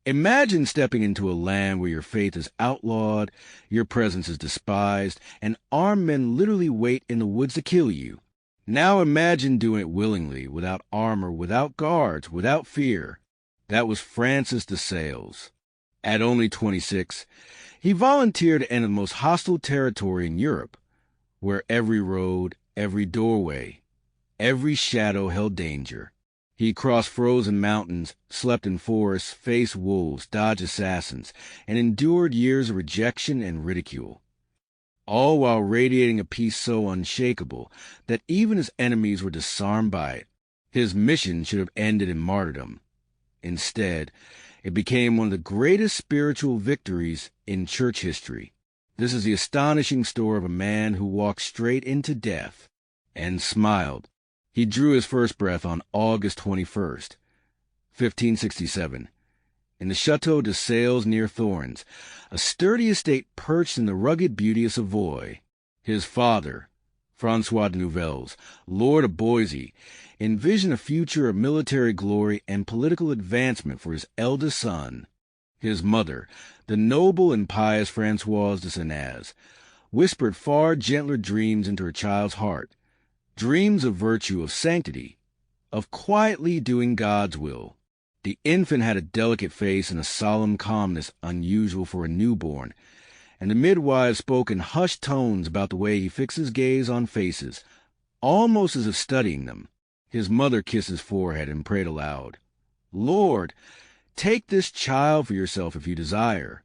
Imagine stepping into a land where your faith is outlawed, your presence is despised, and armed men literally wait in the woods to kill you. Now imagine doing it willingly, without armor, without guards, without fear. That was Francis de Sales. At only 26, he volunteered to enter the most hostile territory in Europe, where every road, every doorway, every shadow held danger. He crossed frozen mountains, slept in forests, faced wolves, dodged assassins, and endured years of rejection and ridicule, all while radiating a peace so unshakable that even his enemies were disarmed by it. His mission should have ended in martyrdom. Instead, it became one of the greatest spiritual victories in church history. This is the astonishing story of a man who walked straight into death and smiled. He drew his first breath on August 21st, 1567, in the Château de Sales near Thorns, a sturdy estate perched in the rugged beauty of Savoy. His father, François de Nouvelles, Lord of Boisy, envisioned a future of military glory and political advancement for his eldest son. His mother, the noble and pious Françoise de Senez, whispered far gentler dreams into her child's heart, dreams of virtue, of sanctity, of quietly doing God's will. The infant had a delicate face and a solemn calmness unusual for a newborn, and the midwives spoke in hushed tones about the way he fixed his gaze on faces, almost as if studying them. His mother kissed his forehead and prayed aloud, "Lord, take this child for yourself if you desire."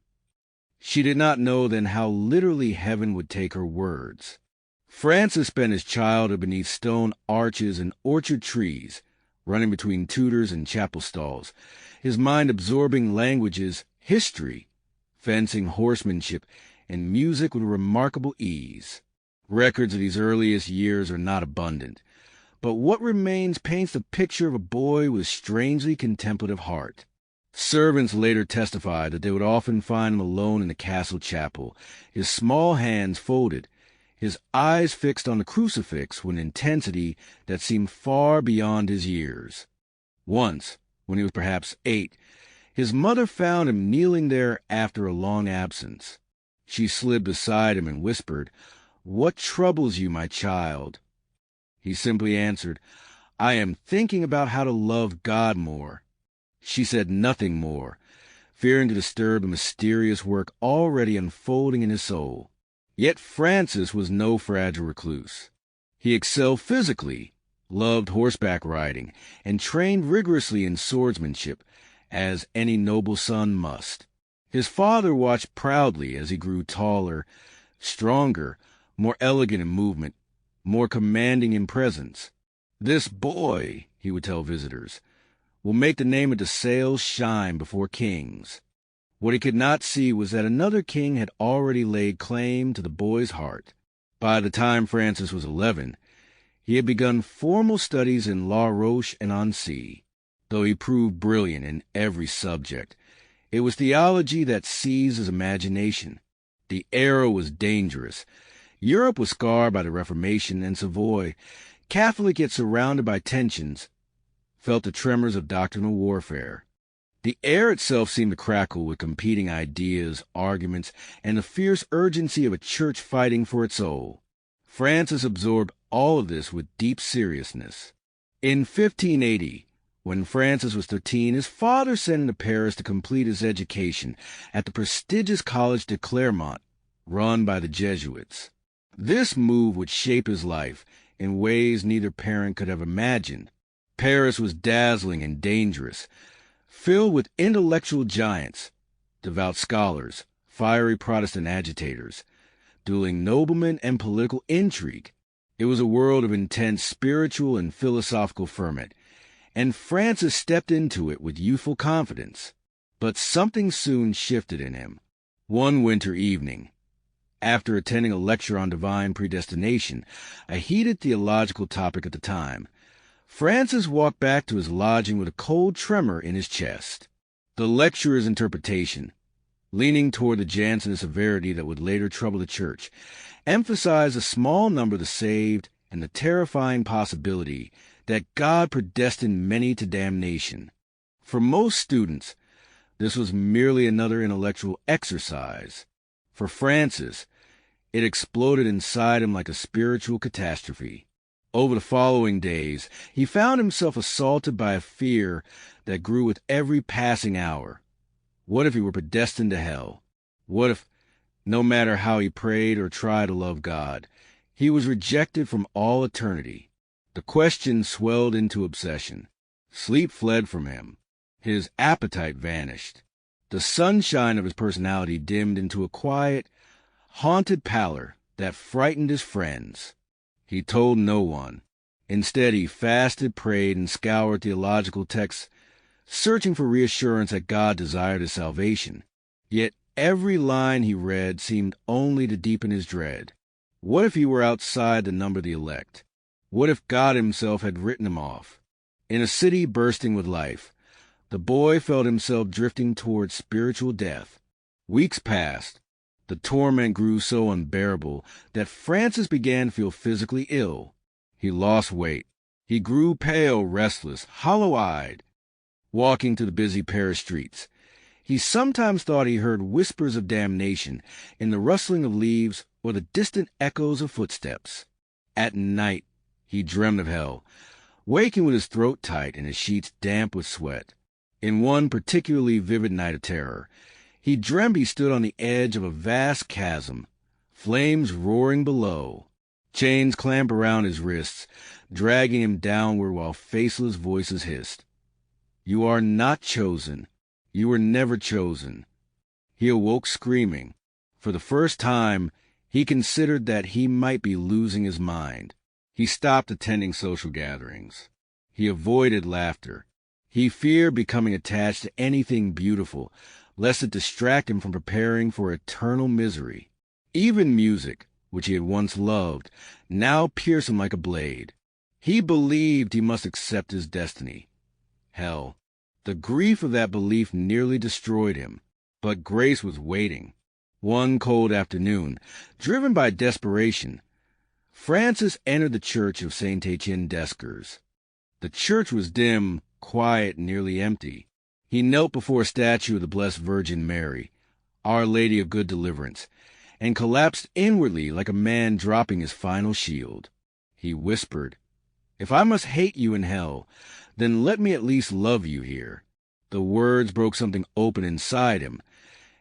She did not know then how literally heaven would take her words. Francis spent his childhood beneath stone arches and orchard trees, running between tutors and chapel stalls, his mind absorbing languages, history, fencing, horsemanship, and music with remarkable ease. Records of these earliest years are not abundant, but what remains paints the picture of a boy with a strangely contemplative heart. Servants later testified that they would often find him alone in the castle chapel, his small hands folded, his eyes fixed on the crucifix with an intensity that seemed far beyond his years. Once, when he was perhaps 8, his mother found him kneeling there after a long absence. She slid beside him and whispered, "What troubles you, my child?" He simply answered, "I am thinking about how to love God more." She said nothing more, fearing to disturb the mysterious work already unfolding in his soul. Yet Francis was no fragile recluse. He excelled physically, loved horseback riding, and trained rigorously in swordsmanship, as any noble son must. His father watched proudly as he grew taller, stronger, more elegant in movement, more commanding in presence. "This boy," he would tell visitors, "will make the name of de Sales shine before kings." What he could not see was that another king had already laid claim to the boy's heart. By the time Francis was 11, he had begun formal studies in La Roche-en-Annecy. Though he proved brilliant in every subject, it was theology that seized his imagination. The era was dangerous. Europe was scarred by the Reformation, and Savoy, Catholic yet surrounded by tensions, felt the tremors of doctrinal warfare. The air itself seemed to crackle with competing ideas, arguments, and the fierce urgency of a church fighting for its soul. Francis absorbed all of this with deep seriousness. In 1580, when Francis was 13, his father sent him to Paris to complete his education at the prestigious College de Clermont, run by the Jesuits. This move would shape his life in ways neither parent could have imagined. Paris was dazzling and dangerous, filled with intellectual giants, devout scholars, fiery Protestant agitators, dueling noblemen, and political intrigue. It was a world of intense spiritual and philosophical ferment, and Francis stepped into it with youthful confidence. But something soon shifted in him. One winter evening, after attending a lecture on divine predestination, a heated theological topic at the time, Francis walked back to his lodging with a cold tremor in his chest. The lecturer's interpretation, leaning toward the Jansenist severity that would later trouble the Church, emphasized a small number of the saved and the terrifying possibility that God predestined many to damnation. For most students, This was merely another intellectual exercise. For Francis, it exploded inside him like a spiritual catastrophe. Over the following days, he found himself assaulted by a fear that grew with every passing hour. What if he were predestined to hell? What if, no matter how he prayed or tried to love God, he was rejected from all eternity? The question swelled into obsession. Sleep fled from him. His appetite vanished. The sunshine of his personality dimmed into a quiet, haunted pallor that frightened his friends. He told no one. Instead, he fasted, prayed, and scoured theological texts, searching for reassurance that God desired his salvation. Yet every line he read seemed only to deepen his dread. What if he were outside the number of the elect? What if God himself had written him off? In a city bursting with life, the boy felt himself drifting towards spiritual death. Weeks passed. The torment grew so unbearable that Francis began to feel physically ill. He lost weight. He grew pale, restless, hollow-eyed, walking to the busy Paris streets. He sometimes thought he heard whispers of damnation in the rustling of leaves or the distant echoes of footsteps. At night, he dreamed of hell, waking with his throat tight and his sheets damp with sweat. In one particularly vivid night of terror, he dreamed he stood on the edge of a vast chasm, flames roaring below. Chains clamped around his wrists, dragging him downward while faceless voices hissed, "You are not chosen. You were never chosen." He awoke screaming. For the first time, he considered that he might be losing his mind. He stopped attending social gatherings. He avoided laughter. He feared becoming attached to anything beautiful, lest it distract him from preparing for eternal misery. Even music, which he had once loved, now pierced him like a blade. He believed he must accept his destiny. Hell, the grief of that belief nearly destroyed him. But grace was waiting. One cold afternoon, driven by desperation, Francis entered the church of St. Etienne d'Escars. The church was dim, quiet, nearly empty. He knelt before a statue of the Blessed Virgin Mary, Our Lady of Good Deliverance, and collapsed inwardly like a man dropping his final shield. He whispered, "If I must hate you in hell, then let me at least love you here." The words broke something open inside him,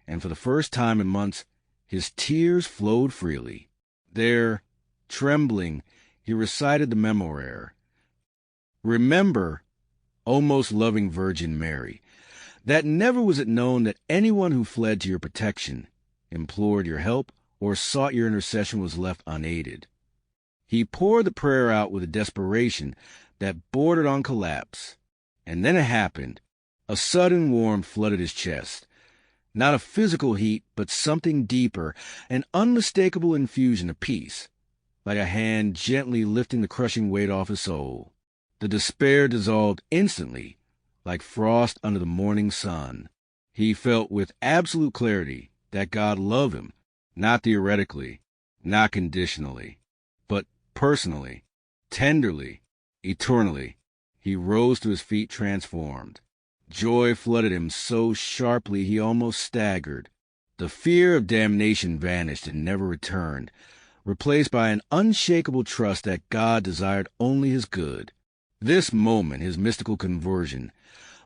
and for the first time in months, his tears flowed freely. There, trembling, he recited the Memorare. "Remember, O most loving Virgin Mary, that never was it known that anyone who fled to your protection, implored your help, or sought your intercession was left unaided." He poured the prayer out with a desperation that bordered on collapse. And then it happened. A sudden warmth flooded his chest. Not a physical heat, but something deeper, an unmistakable infusion of peace, like a hand gently lifting the crushing weight off his soul. The despair dissolved instantly, like frost under the morning sun. He felt with absolute clarity that God loved him, not theoretically, not conditionally, but personally, tenderly, eternally. He rose to his feet transformed. Joy flooded him so sharply he almost staggered. The fear of damnation vanished and never returned, replaced by an unshakable trust that God desired only his good. This moment, his mystical conversion,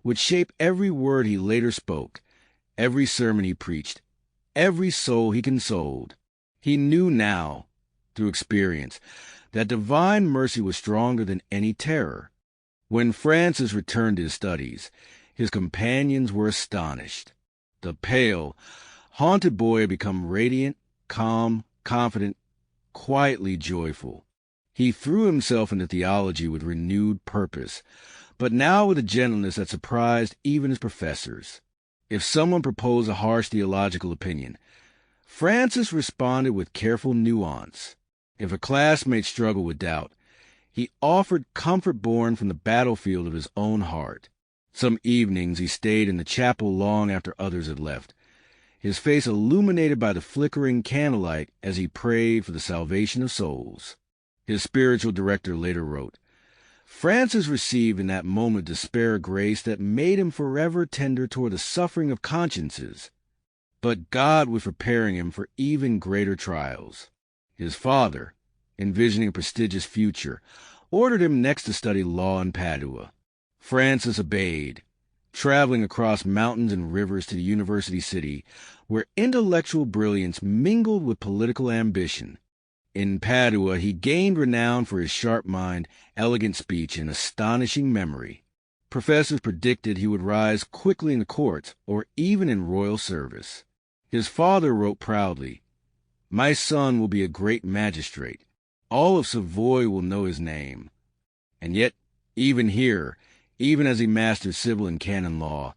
would shape every word he later spoke, every sermon he preached, every soul he consoled. He knew now, through experience, that divine mercy was stronger than any terror. When Francis returned to his studies, his companions were astonished. The pale, haunted boy had become radiant, calm, confident, quietly joyful. He threw himself into theology with renewed purpose, but now with a gentleness that surprised even his professors. If someone proposed a harsh theological opinion, Francis responded with careful nuance. If a classmate struggled with doubt, he offered comfort born from the battlefield of his own heart. Some evenings he stayed in the chapel long after others had left, his face illuminated by the flickering candlelight as he prayed for the salvation of souls. His spiritual director later wrote, Francis received in that moment despair a grace that made him forever tender toward the suffering of consciences. But God was preparing him for even greater trials. His father, envisioning a prestigious future, ordered him next to study law in Padua. Francis obeyed, traveling across mountains and rivers to the university city, where intellectual brilliance mingled with political ambition. In Padua, he gained renown for his sharp mind, elegant speech, and astonishing memory. Professors predicted he would rise quickly in the courts or even in royal service. His father wrote proudly, "My son will be a great magistrate. All of Savoy will know his name." And yet, even here, even as he mastered civil and canon law,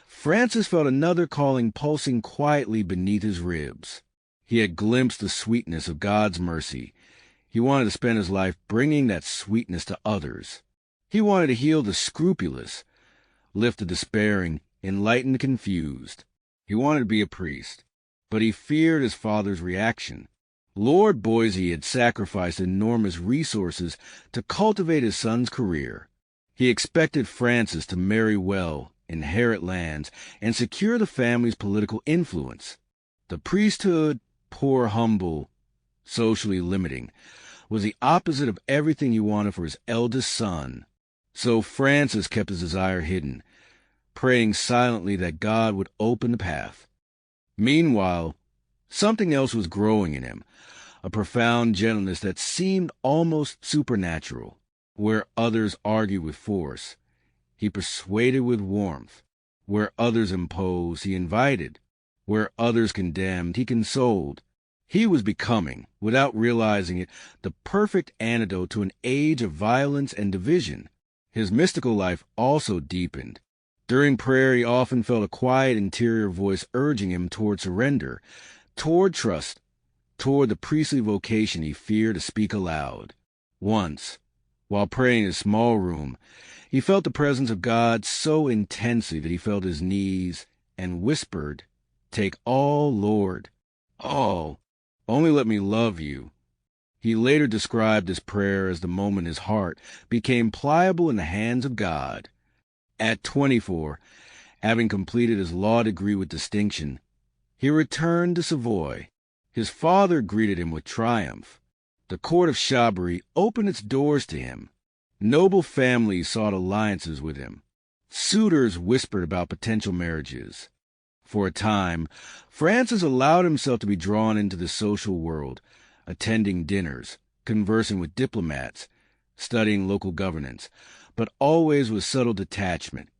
Francis felt another calling pulsing quietly beneath his ribs. He had glimpsed the sweetness of God's mercy. He wanted to spend his life bringing that sweetness to others. He wanted to heal the scrupulous, lift the despairing, enlighten the confused. He wanted to be a priest, but he feared his father's reaction. Lord Boise had sacrificed enormous resources to cultivate his son's career. He expected Francis to marry well, inherit lands, and secure the family's political influence. The priesthood, poor, humble, socially limiting, was the opposite of everything he wanted for his eldest son. So Francis kept his desire hidden, praying silently that God would open the path. Meanwhile, something else was growing in him, a profound gentleness that seemed almost supernatural. Where others argued with force, he persuaded with warmth. Where others imposed, he invited. Where others condemned, he consoled. He was becoming, without realizing it, the perfect antidote to an age of violence and division. His mystical life also deepened. During prayer, he often felt a quiet interior voice urging him toward surrender, toward trust, toward the priestly vocation he feared to speak aloud. Once, while praying in his small room, he felt the presence of God so intensely that he felt his knees and whispered, "Take all, Lord, all. Only let me love you." He later described this prayer as the moment his heart became pliable in the hands of God. At 24, having completed his law degree with distinction, he returned to Savoy. His father greeted him with triumph. The court of Chablais opened its doors to him. Noble families sought alliances with him. Suitors whispered about potential marriages. For a time, Francis allowed himself to be drawn into the social world, attending dinners, conversing with diplomats, studying local governance, but always with subtle detachment,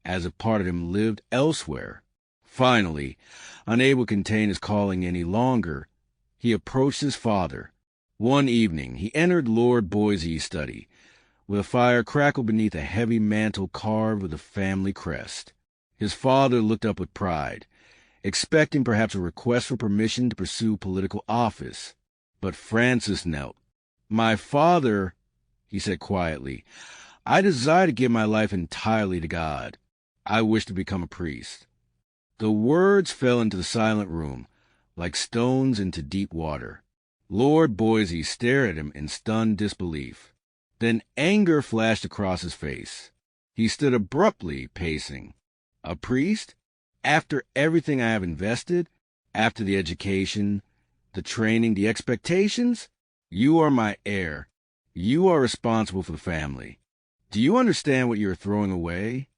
as if part of him lived elsewhere. Finally, unable to contain his calling any longer, he approached his father. One evening, he entered Lord Boise's study, with a fire crackled beneath a heavy mantle carved with a family crest. His father looked up with pride, expecting perhaps a request for permission to pursue political office. But Francis knelt. "My father," he said quietly, "I desire to give my life entirely to God. I wish to become a priest." The words fell into the silent room, like stones into deep water. Lord Boise stared at him in stunned disbelief. Then anger flashed across his face. He stood abruptly, pacing. "A priest? After everything I have invested? After the education, the training, the expectations? You are my heir. You are responsible for the family. Do you understand what you are throwing away?"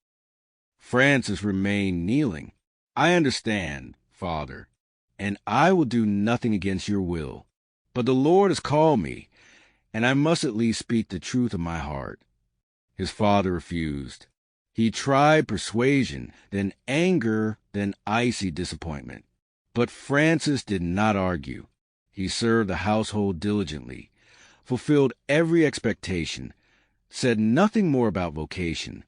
Francis remained kneeling. "I understand, Father, and I will do nothing against your will. But the Lord has called me, and I must at least speak the truth of my heart." His father refused. He tried persuasion, then anger, then icy disappointment. But Francis did not argue. He served the household diligently, fulfilled every expectation, said nothing more about vocation,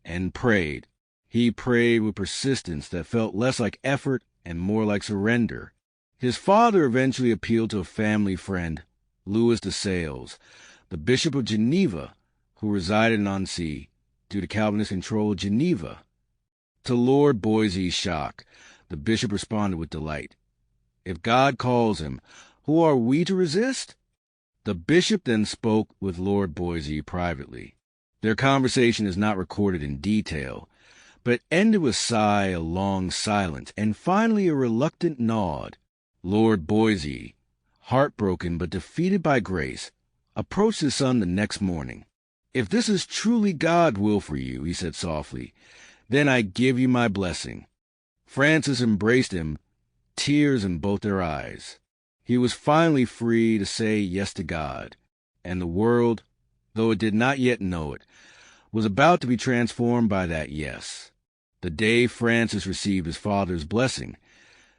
and prayed. He prayed with persistence that felt less like effort and more like surrender. His father eventually appealed to a family friend, Louis de Sales, the Bishop of Geneva, who resided in Nancy, due to Calvinist control of Geneva. To Lord Boise's shock, the bishop responded with delight. "If God calls him, who are we to resist?" The bishop then spoke with Lord Boise privately. Their conversation is not recorded in detail, but ended with a sigh, a long silence, and finally a reluctant nod. Lord Boise, heartbroken but defeated by grace, approached his son the next morning. "If this is truly God's will for you," he said softly, "then I give you my blessing." Francis embraced him, tears in both their eyes. He was finally free to say yes to God, and the world, though it did not yet know it, was about to be transformed by that yes. The day Francis received his father's blessing,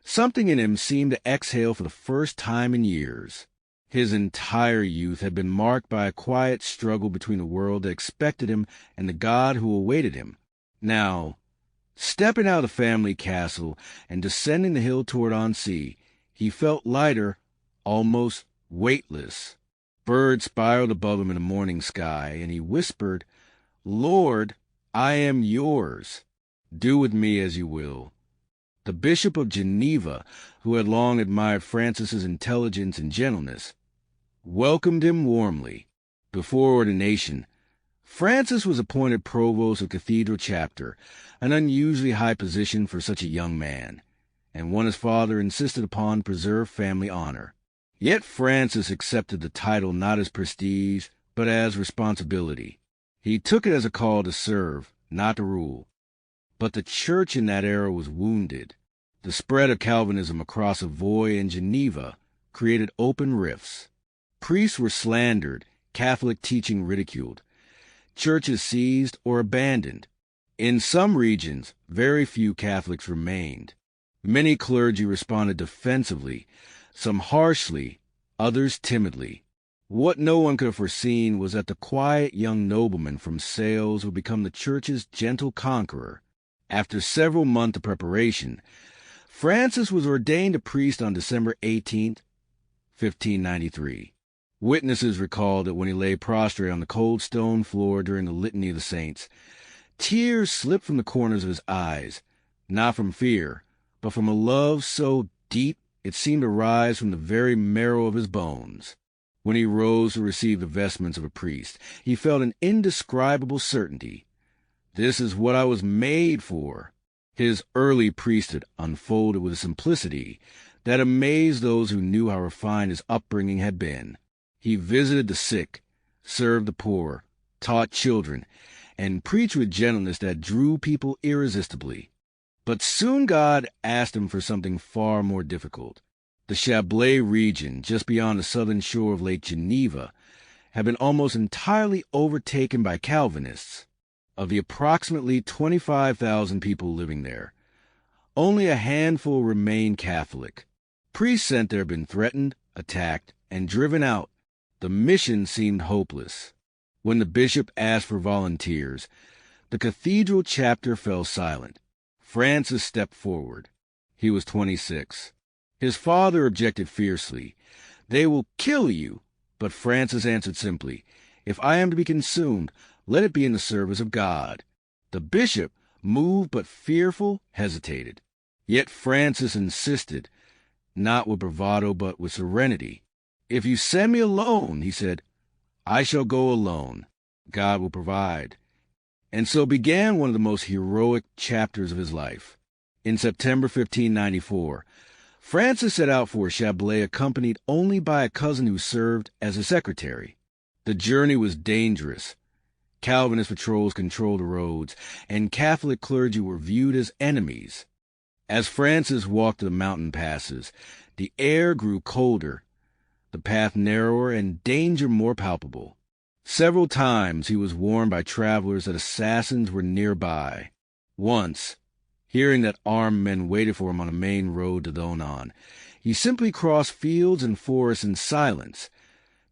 something in him seemed to exhale for the first time in years. His entire youth had been marked by a quiet struggle between the world that expected him and the God who awaited him. Now, stepping out of the family castle and descending the hill toward Annecy, he felt lighter, almost weightless. Birds spiraled above him in the morning sky, and he whispered, "Lord, I am yours. Do with me as you will." The Bishop of Geneva, who had long admired Francis's intelligence and gentleness, welcomed him warmly. Before ordination, Francis was appointed provost of Cathedral Chapter, an unusually high position for such a young man, and one his father insisted upon to preserve family honor. Yet Francis accepted the title not as prestige, but as responsibility. He took it as a call to serve, not to rule. But the church in that era was wounded. The spread of Calvinism across Savoy and Geneva created open rifts. Priests were slandered, Catholic teaching ridiculed, churches seized or abandoned. In some regions, very few Catholics remained. Many clergy responded defensively, some harshly, others timidly. What no one could have foreseen was that the quiet young nobleman from Sales would become the church's gentle conqueror. After several months of preparation, Francis was ordained a priest on December 18, 1593. Witnesses recall that when he lay prostrate on the cold stone floor during the Litany of the Saints, tears slipped from the corners of his eyes, not from fear, but from a love so deep it seemed to rise from the very marrow of his bones. When he rose to receive the vestments of a priest, he felt an indescribable certainty. This is what I was made for. His early priesthood unfolded with a simplicity that amazed those who knew how refined his upbringing had been. He visited the sick, served the poor, taught children, and preached with gentleness that drew people irresistibly. But soon God asked him for something far more difficult. The Chablais region, just beyond the southern shore of Lake Geneva, had been almost entirely overtaken by Calvinists. Of the approximately 25,000 people living there, only a handful remained Catholic. Priests sent there had been threatened, attacked, and driven out. The mission seemed hopeless. When the bishop asked for volunteers, the cathedral chapter fell silent. Francis stepped forward. He was 26. His father objected fiercely. "They will kill you." But Francis answered simply, "If I am to be consumed, let it be in the service of God." The bishop, moved but fearful, hesitated. Yet Francis insisted, not with bravado but with serenity. "If you send me alone," he said, "I shall go alone. God will provide." And so began one of the most heroic chapters of his life. In September 1594, Francis set out for Chablais accompanied only by a cousin who served as a secretary. The journey was dangerous. Calvinist patrols controlled the roads, and Catholic clergy were viewed as enemies. As Francis walked the mountain passes, the air grew colder, the path narrower, and danger more palpable. Several times he was warned by travelers that assassins were nearby. Once, hearing that armed men waited for him on the main road to Thonon, he simply crossed fields and forests in silence,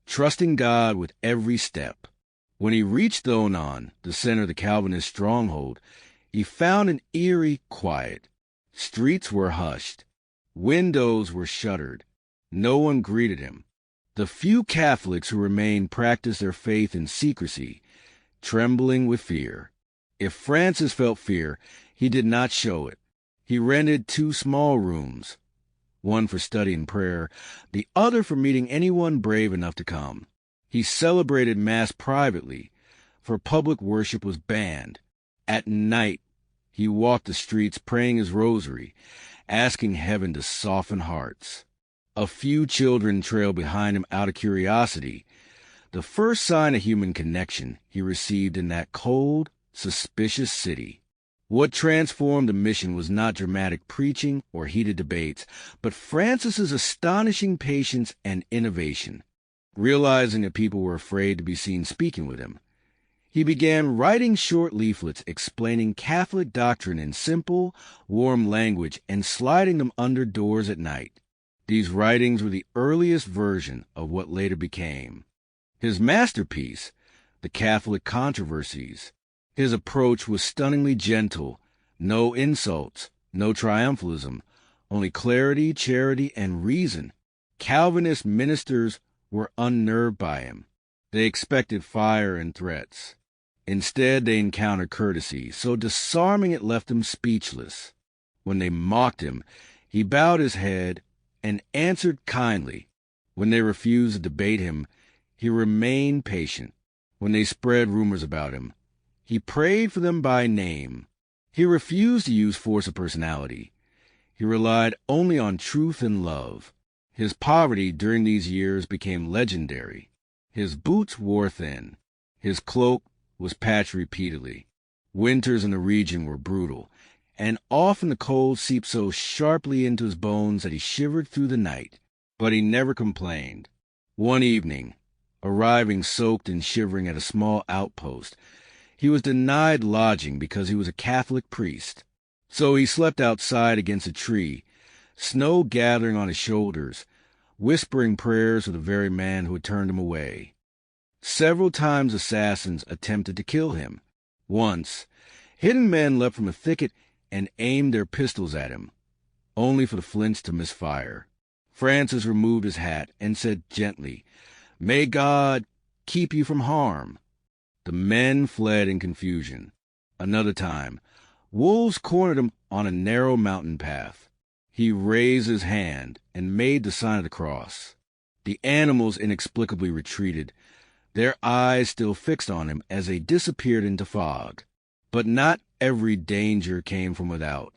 trusting God with every step. When he reached Thonon, the center of the Calvinist stronghold, he found an eerie quiet. Streets were hushed. Windows were shuttered. No one greeted him. The few Catholics who remained practiced their faith in secrecy, trembling with fear. If Francis felt fear, he did not show it. He rented 2 small rooms, one for study and prayer, the other for meeting anyone brave enough to come. He celebrated Mass privately, for public worship was banned. At night, he walked the streets praying his rosary, asking heaven to soften hearts. A few children trailed behind him out of curiosity, the first sign of human connection he received in that cold, suspicious city. What transformed the mission was not dramatic preaching or heated debates, but Francis's astonishing patience and innovation. Realizing that people were afraid to be seen speaking with him, he began writing short leaflets explaining Catholic doctrine in simple, warm language and sliding them under doors at night. These writings were the earliest version of what later became his masterpiece, The Catholic Controversies. His approach was stunningly gentle, no insults, no triumphalism, only clarity, charity, and reason. Calvinist ministers were unnerved by him. They expected fire and threats. Instead, they encountered courtesy, so disarming it left them speechless. When they mocked him, he bowed his head and answered kindly. When they refused to debate him, he remained patient. When they spread rumors about him, he prayed for them by name. He refused to use force of personality. He relied only on truth and love. His poverty during these years became legendary. His boots wore thin. His cloak was patched repeatedly. Winters in the region were brutal, and often the cold seeped so sharply into his bones that he shivered through the night. But he never complained. One evening, arriving soaked and shivering at a small outpost, he was denied lodging because he was a Catholic priest. So he slept outside against a tree, snow gathering on his shoulders, whispering prayers for the very man who had turned him away. Several times assassins attempted to kill him. Once, hidden men leapt from a thicket and aimed their pistols at him, only for the flints to misfire. Francis removed his hat and said gently, "May God keep you from harm." The men fled in confusion. Another time, wolves cornered him on a narrow mountain path. He raised his hand and made the sign of the cross. The animals inexplicably retreated, their eyes still fixed on him as they disappeared into fog. But not every danger came from without.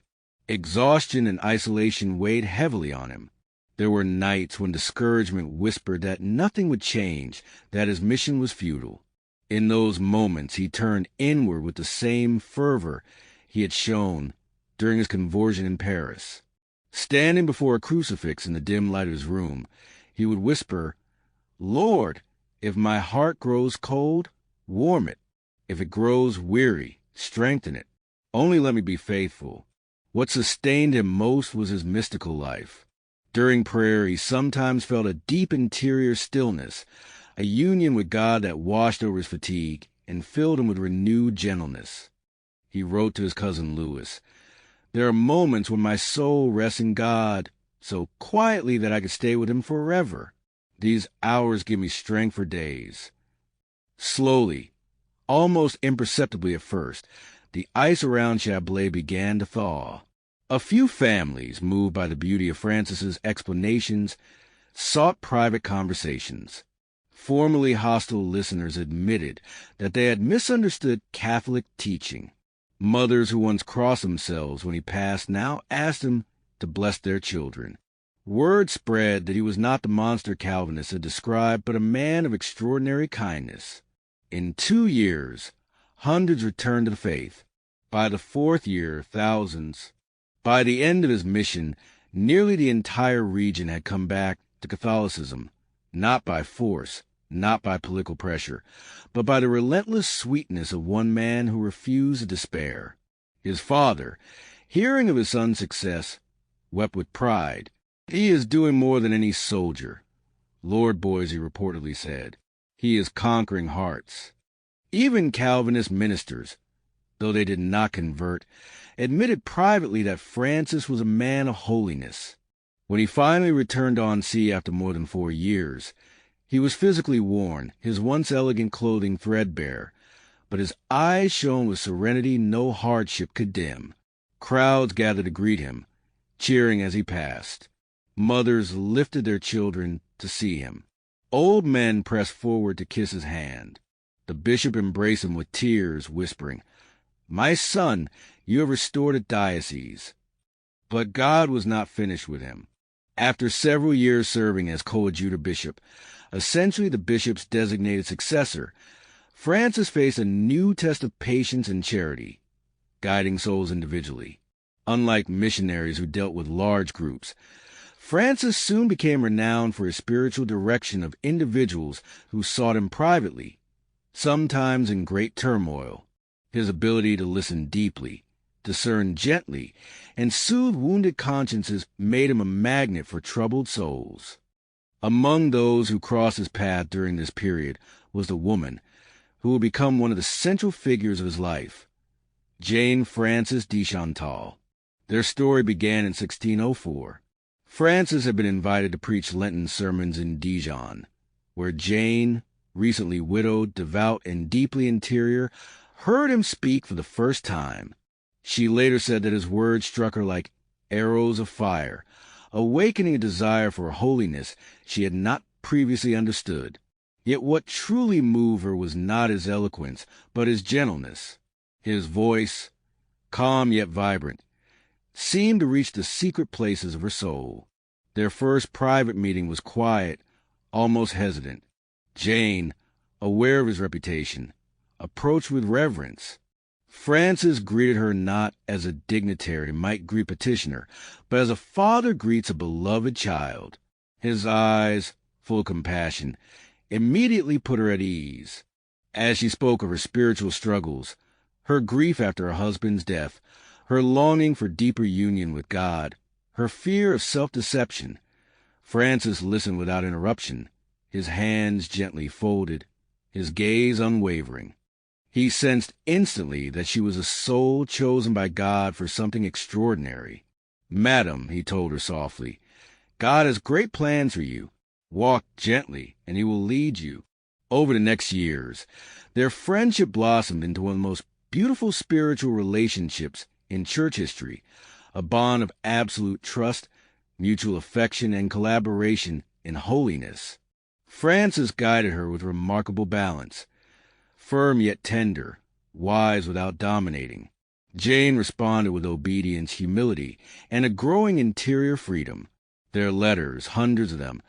Exhaustion and isolation weighed heavily on him. There were nights when discouragement whispered that nothing would change, that his mission was futile. In those moments, he turned inward with the same fervor he had shown during his conversion in Paris. Standing before a crucifix in the dim light of his room, he would whisper, "Lord, if my heart grows cold, warm it. If it grows weary, strengthen it. Only let me be faithful." What sustained him most was his mystical life. During prayer, he sometimes felt a deep interior stillness, a union with God that washed over his fatigue and filled him with renewed gentleness. He wrote to his cousin Louis, "There are moments when my soul rests in God so quietly that I could stay with him forever. These hours give me strength for days." Slowly, almost imperceptibly at first, the ice around Chablais began to thaw. A few families, moved by the beauty of Francis's explanations, sought private conversations. Formerly hostile listeners admitted that they had misunderstood Catholic teaching. Mothers who once crossed themselves when he passed now asked him to bless their children. Word spread that he was not the monster Calvinists had described, but a man of extraordinary kindness. In 2 years, hundreds returned to the faith. By the 4th year, thousands. By the end of his mission, nearly the entire region had come back to Catholicism, not by force, not by political pressure, but by the relentless sweetness of one man who refused to despair. His father, hearing of his son's success, wept with pride. "He is doing more than any soldier," Lord Boise reportedly said. "He is conquering hearts." Even Calvinist ministers, though they did not convert, admitted privately that Francis was a man of holiness. When he finally returned on sea after more than 4 years, he was physically worn, his once elegant clothing threadbare, but his eyes shone with serenity no hardship could dim. Crowds gathered to greet him, cheering as he passed. Mothers lifted their children to see him. Old men pressed forward to kiss his hand. The bishop embraced him with tears, whispering, "My son, you have restored a diocese." But God was not finished with him. After several years serving as coadjutor bishop, essentially the bishop's designated successor, Francis faced a new test of patience and charity, guiding souls individually. Unlike missionaries who dealt with large groups, Francis soon became renowned for his spiritual direction of individuals who sought him privately, sometimes in great turmoil. His ability to listen deeply, discern gently, and soothe wounded consciences made him a magnet for troubled souls. Among those who crossed his path during this period was the woman who would become one of the central figures of his life, Jane Frances de Chantal. Their story began in 1604. Francis had been invited to preach Lenten sermons in Dijon, where Jane, recently widowed, devout, and deeply interior, heard him speak for the first time. She later said that his words struck her like arrows of fire, awakening a desire for holiness she had not previously understood. Yet what truly moved her was not his eloquence, but his gentleness. His voice, calm yet vibrant, seemed to reach the secret places of her soul. Their first private meeting was quiet, almost hesitant. Jane, aware of his reputation, approached with reverence. Francis greeted her not as a dignitary might greet a petitioner, but as a father greets a beloved child. His eyes, full of compassion, immediately put her at ease. As she spoke of her spiritual struggles, her grief after her husband's death, her longing for deeper union with God, her fear of self-deception, Francis listened without interruption, his hands gently folded, his gaze unwavering. He sensed instantly that she was a soul chosen by God for something extraordinary. "Madam," he told her softly, "God has great plans for you. Walk gently, and he will lead you." Over the next years, their friendship blossomed into one of the most beautiful spiritual relationships in church history, a bond of absolute trust, mutual affection, and collaboration in holiness. Francis guided her with remarkable balance, firm yet tender, wise without dominating. Jane responded with obedience, humility, and a growing interior freedom. Their letters, hundreds of them,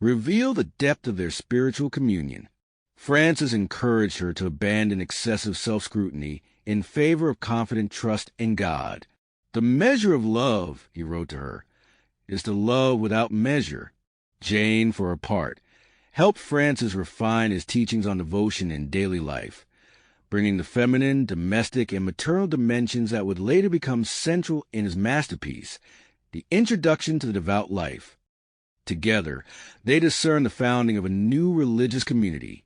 reveal the depth of their spiritual communion. Francis encouraged her to abandon excessive self-scrutiny in favor of confident trust in God. "The measure of love," he wrote to her, "is to love without measure." Jane, for her part, helped Francis refine his teachings on devotion in daily life, bringing the feminine, domestic, and maternal dimensions that would later become central in his masterpiece, The Introduction to the Devout Life. Together, they discerned the founding of a new religious community,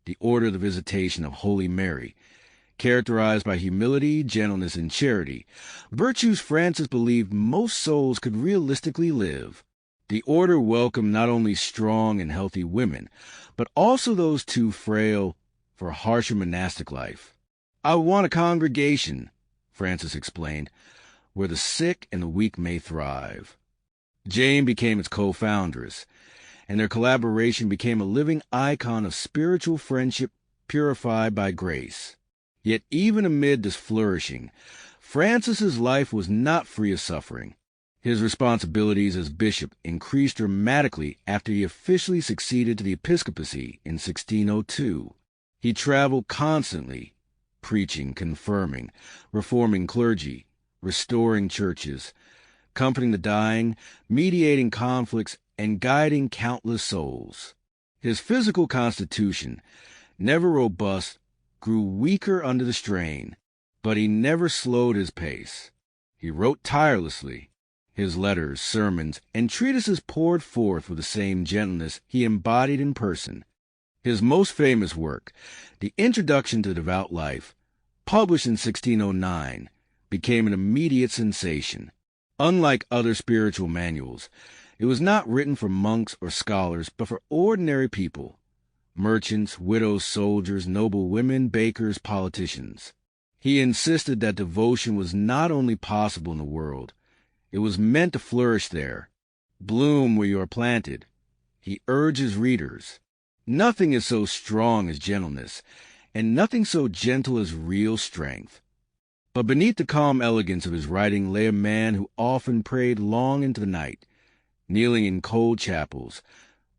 the Order of the Visitation of Holy Mary, characterized by humility, gentleness, and charity, virtues Francis believed most souls could realistically live. The order welcomed not only strong and healthy women, but also those too frail for harsher monastic life. "I want a congregation," Francis explained, "where the sick and the weak may thrive." Jane became its co-foundress, and their collaboration became a living icon of spiritual friendship purified by grace. Yet even amid this flourishing, Francis's life was not free of suffering. His responsibilities as bishop increased dramatically after he officially succeeded to the episcopacy in 1602. He traveled constantly, preaching, confirming, reforming clergy, restoring churches, comforting the dying, mediating conflicts, and guiding countless souls. His physical constitution, never robust, grew weaker under the strain, but he never slowed his pace. He wrote tirelessly. His letters, sermons, and treatises poured forth with the same gentleness he embodied in person. His most famous work, The Introduction to Devout Life, published in 1609, became an immediate sensation. Unlike other spiritual manuals, it was not written for monks or scholars, but for ordinary people, merchants, widows, soldiers, noble women, bakers, politicians. He insisted that devotion was not only possible in the world, it was meant to flourish there. Bloom where you are planted. He urges readers. Nothing is so strong as gentleness, and nothing so gentle as real strength. But beneath the calm elegance of his writing lay a man who often prayed long into the night, kneeling in cold chapels,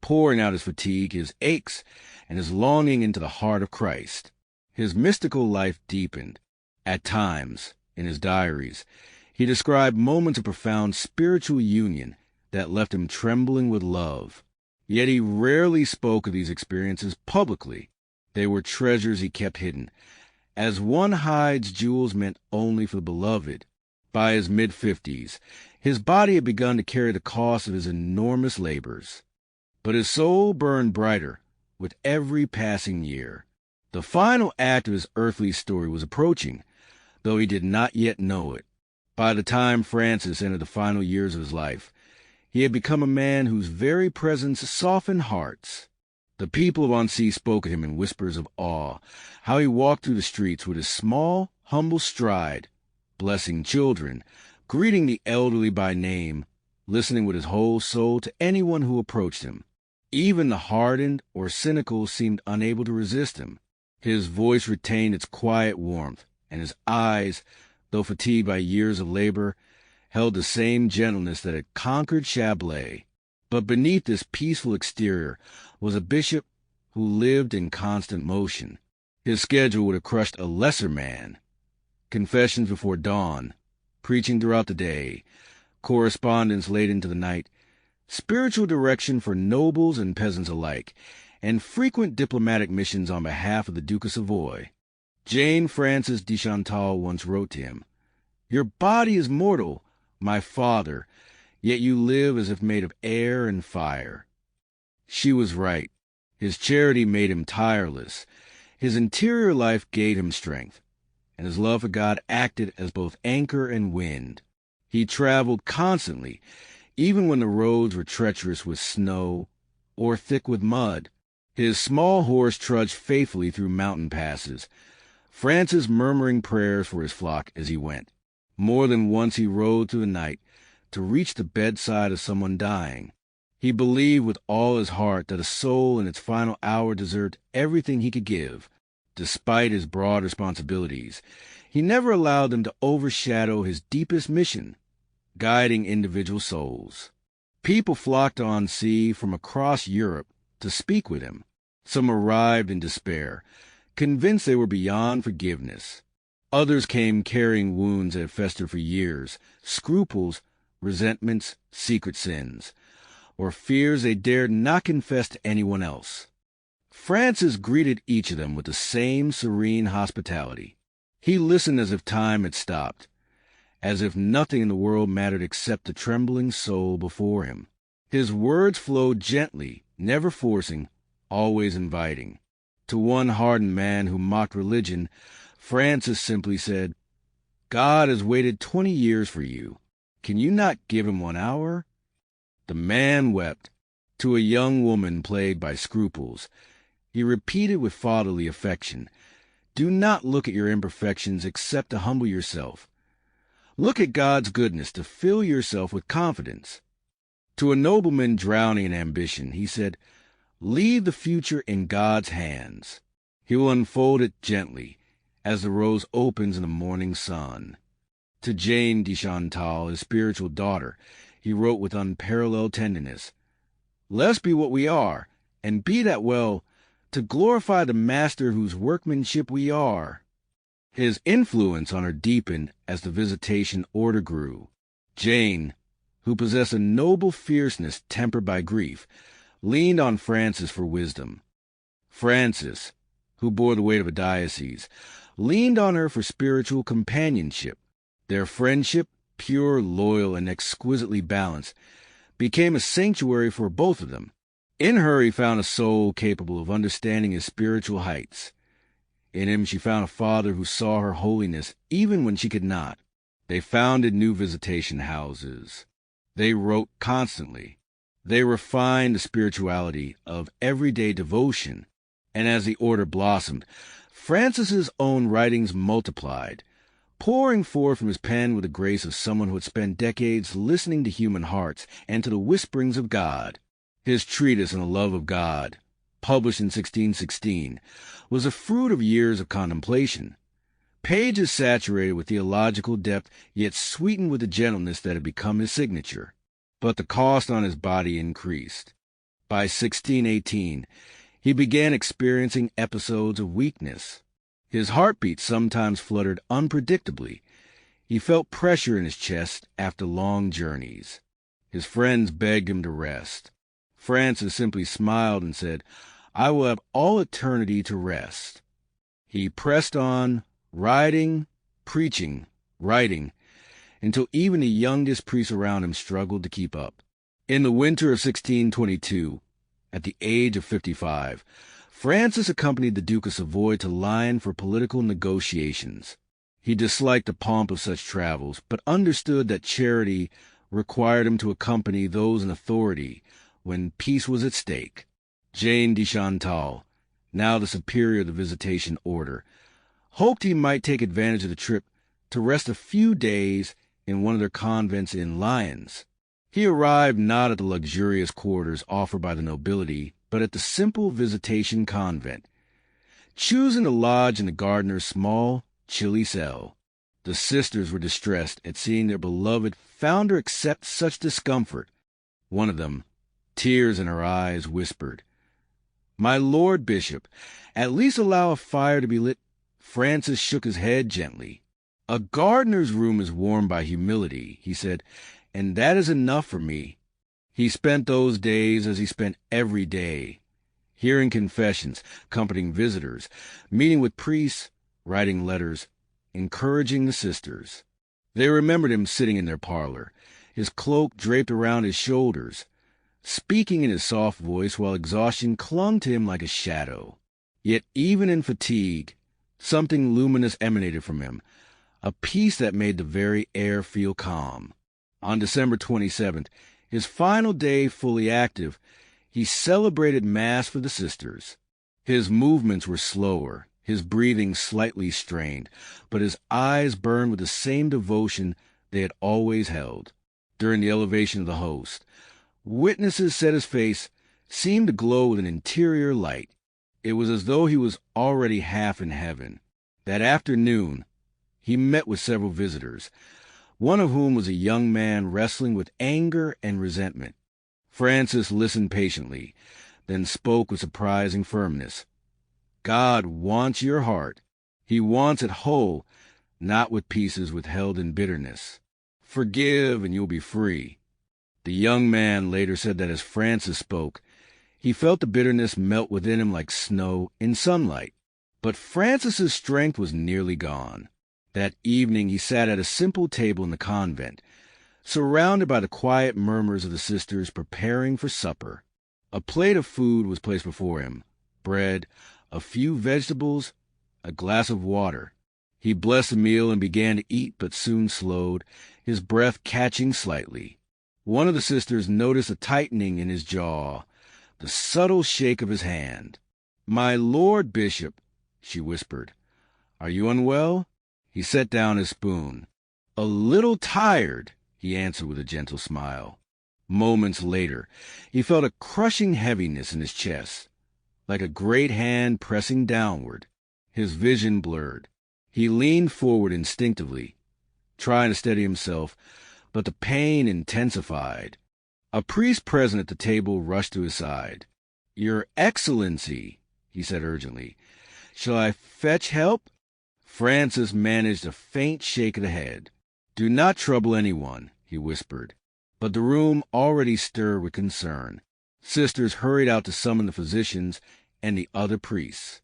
pouring out his fatigue, his aches, and his longing into the heart of Christ. His mystical life deepened. At times, in his diaries, he described moments of profound spiritual union that left him trembling with love. Yet he rarely spoke of these experiences publicly. They were treasures he kept hidden, as one hides jewels meant only for the beloved. By his mid-50s, his body had begun to carry the cost of his enormous labors. But his soul burned brighter with every passing year. The final act of his earthly story was approaching, though he did not yet know it. By the time Francis entered the final years of his life, he had become a man whose very presence softened hearts. The people of Annecy spoke of him in whispers of awe, how he walked through the streets with his small, humble stride, blessing children, greeting the elderly by name, listening with his whole soul to anyone who approached him. Even the hardened or cynical seemed unable to resist him. His voice retained its quiet warmth, and his eyes, though fatigued by years of labor, held the same gentleness that had conquered Chablais. But beneath this peaceful exterior was a bishop who lived in constant motion. His schedule would have crushed a lesser man. Confessions before dawn, preaching throughout the day, correspondence late into the night, spiritual direction for nobles and peasants alike, and frequent diplomatic missions on behalf of the Duke of Savoy. Jane Frances de Chantal once wrote to him, "Your body is mortal, my father, yet you live as if made of air and fire." She was right. His charity made him tireless. His interior life gave him strength, and his love for God acted as both anchor and wind. He traveled constantly, even when the roads were treacherous with snow or thick with mud. His small horse trudged faithfully through mountain passes, Francis murmuring prayers for his flock as he went. More than once he rode through the night to reach the bedside of someone dying. He believed with all his heart that a soul in its final hour deserved everything he could give. Despite his broad responsibilities, he never allowed them to overshadow his deepest mission, guiding individual souls. People flocked on sea from across Europe to speak with him. Some arrived in despair, convinced they were beyond forgiveness. Others came carrying wounds that had festered for years, scruples, resentments, secret sins, or fears they dared not confess to anyone else. Francis greeted each of them with the same serene hospitality. He listened as if time had stopped, as if nothing in the world mattered except the trembling soul before him. His words flowed gently, never forcing, always inviting. To one hardened man who mocked religion, Francis simply said, "God has waited 20 years for you. Can you not give him 1 hour?" The man wept. To a young woman plagued by scruples, he repeated with fatherly affection, "Do not look at your imperfections except to humble yourself. Look at God's goodness to fill yourself with confidence." To a nobleman drowning in ambition, he said, "Leave the future in God's hands. He will unfold it gently, as the rose opens in the morning sun." To Jane de Chantal, his spiritual daughter, he wrote with unparalleled tenderness, "Let's be what we are, and be that well, to glorify the Master whose workmanship we are." His influence on her deepened as the visitation order grew. Jane, who possessed a noble fierceness tempered by grief, leaned on Francis for wisdom. Francis, who bore the weight of a diocese, leaned on her for spiritual companionship. Their friendship, pure, loyal, and exquisitely balanced, became a sanctuary for both of them. In her he found a soul capable of understanding his spiritual heights. In him she found a father who saw her holiness even when she could not. They founded new visitation houses. They wrote constantly. They refined the spirituality of everyday devotion. And as the order blossomed, Francis's own writings multiplied, pouring forth from his pen with the grace of someone who had spent decades listening to human hearts and to the whisperings of God. His treatise on the love of God, published in 1616, was a fruit of years of contemplation. Pages saturated with theological depth, yet sweetened with the gentleness that had become his signature. But the cost on his body increased. By 1618, he began experiencing episodes of weakness. His heartbeat sometimes fluttered unpredictably. He felt pressure in his chest after long journeys. His friends begged him to rest. Francis simply smiled and said, "I will have all eternity to rest." He pressed on, writing, preaching, writing, until even the youngest priests around him struggled to keep up. In the winter of 1622, at the age of 55, Francis accompanied the Duke of Savoy to Lyon for political negotiations. He disliked the pomp of such travels, but understood that charity required him to accompany those in authority when peace was at stake. Jane de Chantal, now the superior of the Visitation Order, hoped he might take advantage of the trip to rest a few days in one of their convents in Lyons. He arrived not at the luxurious quarters offered by the nobility, but at the simple Visitation Convent, choosing to lodge in the gardener's small, chilly cell. The sisters were distressed at seeing their beloved founder accept such discomfort. One of them, tears in her eyes, whispered, "My Lord Bishop, at least allow a fire to be lit." Francis shook his head gently. "A gardener's room is warmed by humility," he said, "and that is enough for me." He spent those days as he spent every day, hearing confessions, comforting visitors, meeting with priests, writing letters, encouraging the sisters. They remembered him sitting in their parlor, his cloak draped around his shoulders, speaking in his soft voice while exhaustion clung to him like a shadow. Yet even in fatigue, something luminous emanated from him, a peace that made the very air feel calm. On December 27th, his final day fully active, he celebrated Mass for the sisters. His movements were slower, his breathing slightly strained, but his eyes burned with the same devotion they had always held. During the elevation of the host, witnesses said his face seemed to glow with an interior light. It was as though he was already half in heaven. That afternoon, he met with several visitors, one of whom was a young man wrestling with anger and resentment. Francis listened patiently, then spoke with surprising firmness. "God wants your heart. He wants it whole, not with pieces withheld in bitterness. Forgive, and you'll be free." The young man later said that as Francis spoke, he felt the bitterness melt within him like snow in sunlight. But Francis's strength was nearly gone. That evening he sat at a simple table in the convent, surrounded by the quiet murmurs of the sisters preparing for supper. A plate of food was placed before him, bread, a few vegetables, a glass of water. He blessed the meal and began to eat, but soon slowed, his breath catching slightly. One of the sisters noticed a tightening in his jaw, the subtle shake of his hand. "My Lord Bishop," she whispered, "are you unwell?" He set down his spoon. "A little tired," he answered with a gentle smile. Moments later, he felt a crushing heaviness in his chest, like a great hand pressing downward. His vision blurred. He leaned forward instinctively, trying to steady himself, but the pain intensified. A priest present at the table rushed to his side. "Your Excellency," he said urgently, "shall I fetch help?" Francis managed a faint shake of the head. "Do not trouble anyone," he whispered. But the room already stirred with concern. Sisters hurried out to summon the physicians and the other priests.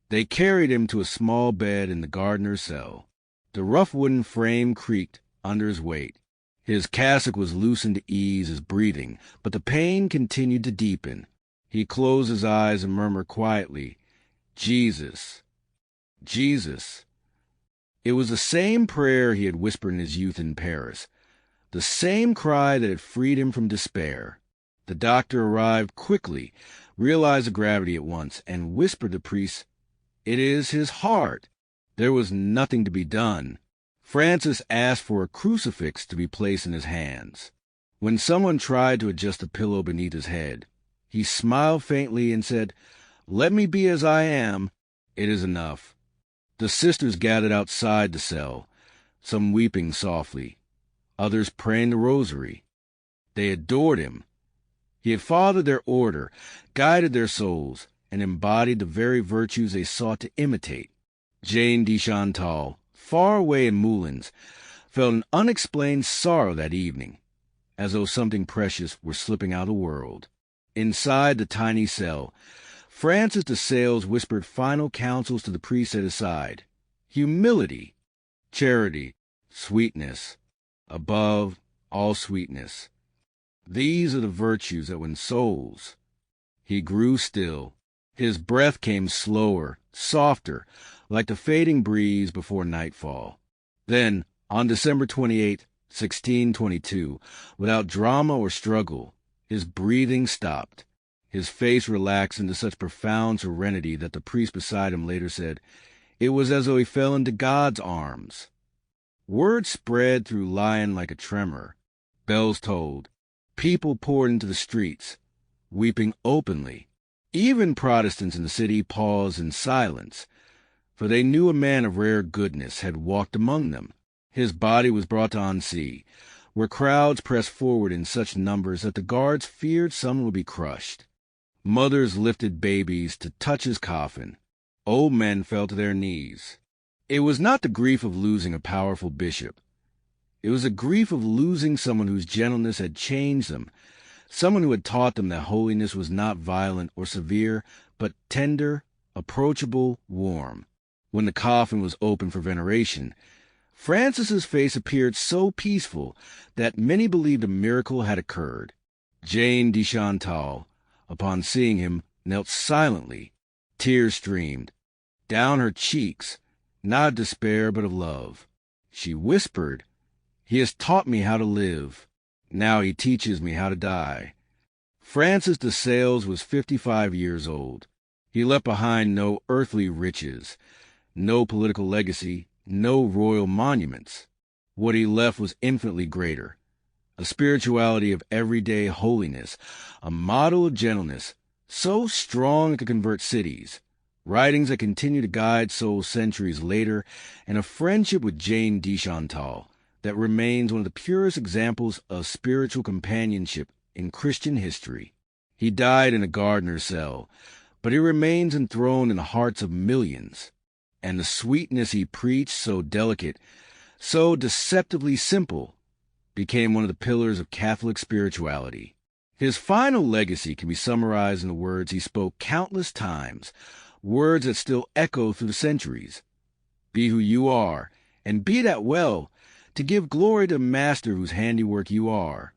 They carried him to a small bed in the gardener's cell. The rough wooden frame creaked under his weight. His cassock was loosened to ease his breathing, but the pain continued to deepen. He closed his eyes and murmured quietly, "Jesus, Jesus." It was the same prayer he had whispered in his youth in Paris, the same cry that had freed him from despair. The doctor arrived quickly, realized the gravity at once, and whispered to the priest, "It is his heart." There was nothing to be done. Francis asked for a crucifix to be placed in his hands. When someone tried to adjust the pillow beneath his head, he smiled faintly and said, Let me be as I am. It is enough. The sisters gathered outside the cell, some weeping softly, others praying the rosary. They adored him. He had fathered their order, guided their souls, and embodied the very virtues they sought to imitate. Jane de Chantal, far away in Moulins, felt an unexplained sorrow that evening, as though something precious were slipping out of the world. Inside the tiny cell, Frances de Sales whispered final counsels to the priest at his side. Humility, charity, sweetness, above all sweetness. These are the virtues that win souls. He grew still. His breath came slower, softer, like the fading breeze before nightfall. Then, on December 28, 1622, without drama or struggle, his breathing stopped. His face relaxed into such profound serenity that the priest beside him later said, it was as though he fell into God's arms. Word spread through Lyon like a tremor. Bells tolled. People poured into the streets, weeping openly. Even Protestants in the city paused in silence, for they knew a man of rare goodness had walked among them. His body was brought to Annecy, where crowds pressed forward in such numbers that the guards feared someone would be crushed. Mothers lifted babies to touch his coffin. Old men fell to their knees. It was not the grief of losing a powerful bishop. It was the grief of losing someone whose gentleness had changed them, someone who had taught them that holiness was not violent or severe, but tender, approachable, warm. When the coffin was opened for veneration, Frances's face appeared so peaceful that many believed a miracle had occurred. Jane de Chantal, upon seeing him, knelt silently. Tears streamed down her cheeks, not of despair but of love. She whispered, "He has taught me how to live. Now he teaches me how to die." Frances de Sales was 55 years old. He left behind no earthly riches, no political legacy, no royal monuments. What he left was infinitely greater. A spirituality of everyday holiness, a model of gentleness, so strong it could convert cities, writings that continue to guide souls centuries later, and a friendship with Jane de Chantal that remains one of the purest examples of spiritual companionship in Christian history. He died in a gardener's cell, but he remains enthroned in the hearts of millions. And the sweetness he preached, so delicate, so deceptively simple, became one of the pillars of Catholic spirituality. His final legacy can be summarized in the words he spoke countless times, words that still echo through the centuries. Be who you are, and be that well, to give glory to the Master whose handiwork you are.